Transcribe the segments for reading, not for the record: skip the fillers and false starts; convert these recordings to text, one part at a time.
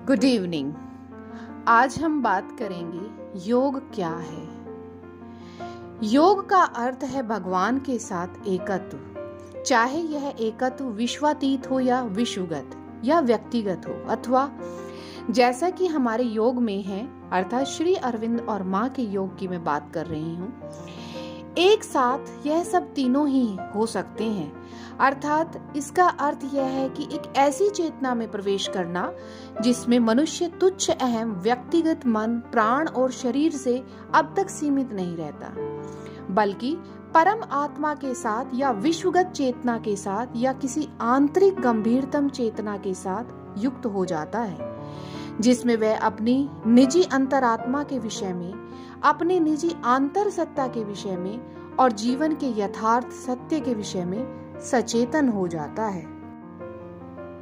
Good evening. आज हम बात करेंगे योग क्या है। योग का अर्थ है भगवान के साथ एकत्व, चाहे यह एकत्व विश्वातीत हो या विश्वगत या व्यक्तिगत हो, अथवा जैसा कि हमारे योग में है, अर्थात श्री अरविंद और माँ के योग की मैं बात कर रही हूँ। एक साथ यह सब तीनों ही हो सकते हैं। अर्थात इसका अर्थ यह है कि एक ऐसी चेतना में प्रवेश करना जिसमें मनुष्य तुच्छ अहम व्यक्तिगत मन, प्राण और शरीर से अब तक सीमित नहीं रहता, बल्कि परम आत्मा के साथ या विश्वगत चेतना के साथ या किसी आंतरिक गंभीरतम चेतना के साथ युक्त हो जाता है, जिसमें वह अपनी निजी अंतरात्मा के विषय में, अपनी निजी आंतर सत्ता के विषय में और जीवन के यथार्थ सत्य के विषय में सचेतन हो जाता है।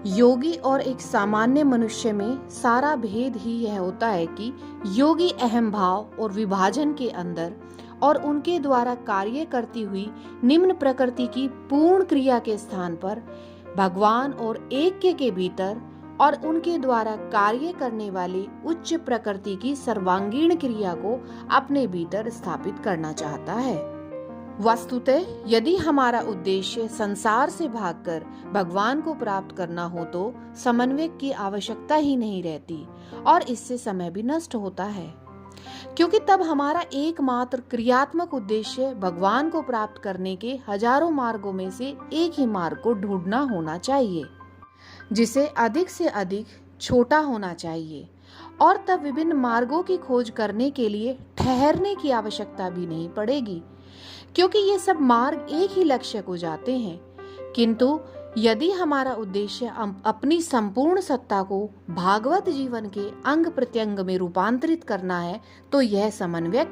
योगी और एक सामान्य मनुष्य में सारा भेद ही यह होता है कि योगी अहम भाव और विभाजन के अंदर और उनके द्वारा कार्य करती हुई निम्न प्रकृति की पूर्ण क्रिया के स्थान पर भगवान और ऐक्य के भीतर और उनके द्वारा कार्य करने वाली उच्च प्रकृति की सर्वांगीण क्रिया को अपने भीतर स्थापित करना चाहता है। वस्तुतः यदि हमारा उद्देश्य संसार से भागकर भगवान को प्राप्त करना हो तो समन्वय की आवश्यकता ही नहीं रहती और इससे समय भी नष्ट होता है, क्योंकि तब हमारा एकमात्र क्रियात्मक उद्देश्य भगवान को प्राप्त करने के हजारों मार्गों में से एक ही मार्ग को ढूंढना होना चाहिए, जिसे अधिक से अधिक छोटा होना चाहिए, और तब विभिन्न मार्गों की खोज करने के लिए ठहरने की आवश्यकता भी नहीं पड़ेगी, क्योंकि ये सब मार्ग एक ही लक्ष्य को जाते हैं। किंतु यदि हमारा उद्देश्य अपनी संपूर्ण सत्ता को भागवत जीवन के अंग प्रत्यंग में रूपांतरित करना है तो यह समन्वय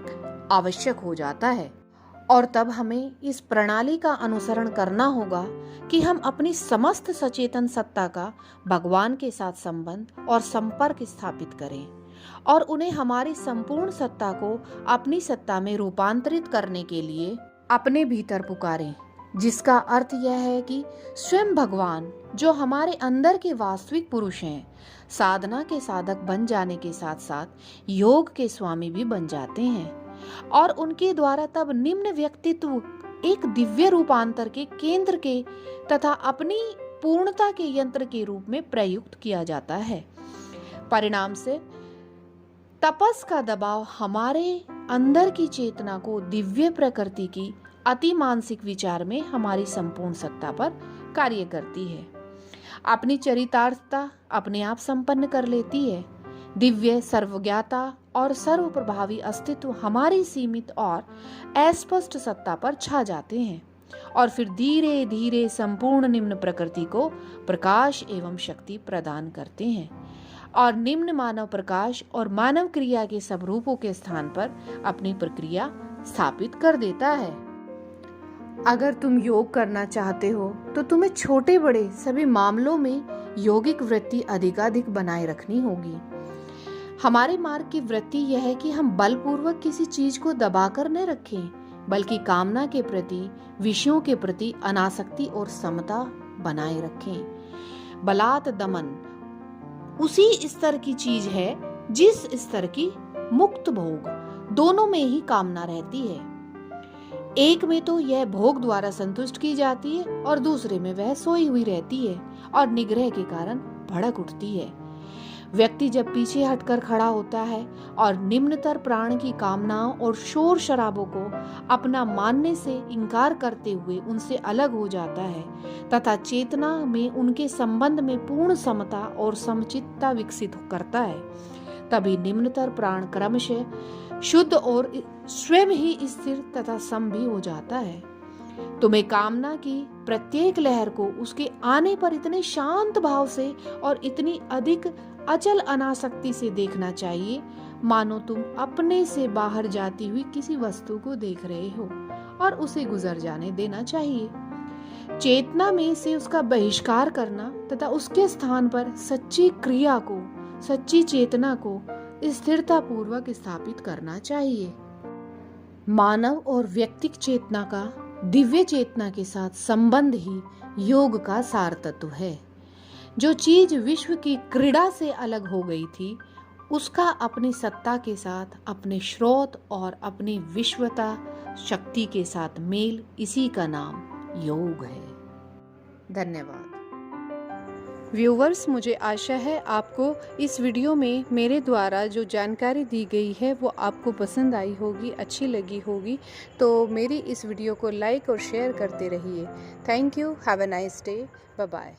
आवश्यक हो जाता है, और तब हमें इस प्रणाली का अनुसरण करना होगा कि हम अपनी समस्त सचेतन सत्ता का भगवान के साथ संबंध और संपर्क स्थापित करें और उन्हें हमारी संपूर्ण सत्ता को अपनी सत्ता में रूपांतरित करने के लिए अपने भीतर पुकारें, जिसका अर्थ यह है कि स्वयं भगवान जो हमारे अंदर के वास्तविक पुरुष हैं, साधना के साधक बन जाने के साथ साथ योग के स्वामी भी बन जाते हैं, और उनके द्वारा तब निम्न व्यक्तित्व एक दिव्य रूपांतर के केंद्र के तथा अपनी पूर्णता के यंत्र के रूप में प्रयुक्त किया जाता है। परिणाम से तपस का दबाव हमारे अंदर की चेतना को दिव्य प्रकृति की अति मानसिक विचार में हमारी संपूर्ण सत्ता पर कार्य करती है, अपनी चरितार्थता अपने आप संपन्न कर लेती है। दिव्य सर्वज्ञता और सर्व प्रभावी अस्तित्व हमारी सीमित और अस्पष्ट सत्ता पर छा जाते हैं और फिर धीरे धीरे संपूर्ण निम्न प्रकृति को प्रकाश एवं शक्ति प्रदान करते हैं, और निम्न मानव प्रकाश और मानव क्रिया के सब रूपों के स्थान पर अपनी प्रक्रिया स्थापित कर देता है। अगर तुम योग करना चाहते हो तो तुम्हें छोटे बड़े सभी मामलों में योगिक वृत्ति अधिकाधिक बनाए रखनी होगी। हमारे मार्ग की वृत्ति यह है कि हम बलपूर्वक किसी चीज को दबाकर न रखें, बल्कि कामना के प्रति, विषयों के प्रति अनासक्ति और समता बनाए रखें। बलात् दमन उसी स्तर की चीज है जिस स्तर की मुक्त भोग, दोनों में ही कामना रहती है। एक में तो यह भोग द्वारा संतुष्ट की जाती है और दूसरे में वह सोई हुई रहती है और निग्रह के कारण भड़क उठती है। व्यक्ति जब पीछे हटकर खड़ा होता है और निम्नतर प्राण की कामनाओं और शोर शराबों को अपना मानने से इनकार करते हुए उनसे अलग हो जाता है तथा चेतना में उनके संबंध में पूर्ण समता और समचित्तता विकसित करता है, तभी निम्नतर प्राण क्रमशः शुद्ध और स्वयं ही स्थिर तथा सम भी हो जाता है। तुम्हें कामना की प्रत्येक लहर को उसके आने पर इतने शांत भाव से और इतनी अधिक अचल अनासक्ति से देखना चाहिए मानो तुम अपने से बाहर जाती हुई किसी वस्तु को देख रहे हो और उसे गुजर जाने देना चाहिए। चेतना में से उसका बहिष्कार करना तथा उसके स्थान पर सच्ची क्रिया को, सच्ची चेतना को स्थिरता पूर्वक स्थापित करना चाहिए। मानव और व्यक्तिक चेतना का दिव्य चेतना के साथ संबंध ही योग का सार तत्व है। जो चीज विश्व की क्रीड़ा से अलग हो गई थी, उसका अपनी सत्ता के साथ, अपने स्रोत और अपनी विश्वता शक्ति के साथ मेल, इसी का नाम योग है। धन्यवाद। व्यूवर्स, मुझे आशा है आपको इस वीडियो में मेरे द्वारा जो जानकारी दी गई है वो आपको पसंद आई होगी, अच्छी लगी होगी। तो मेरी इस वीडियो को लाइक और शेयर करते रहिए। Thank you. Have a nice day. Bye bye.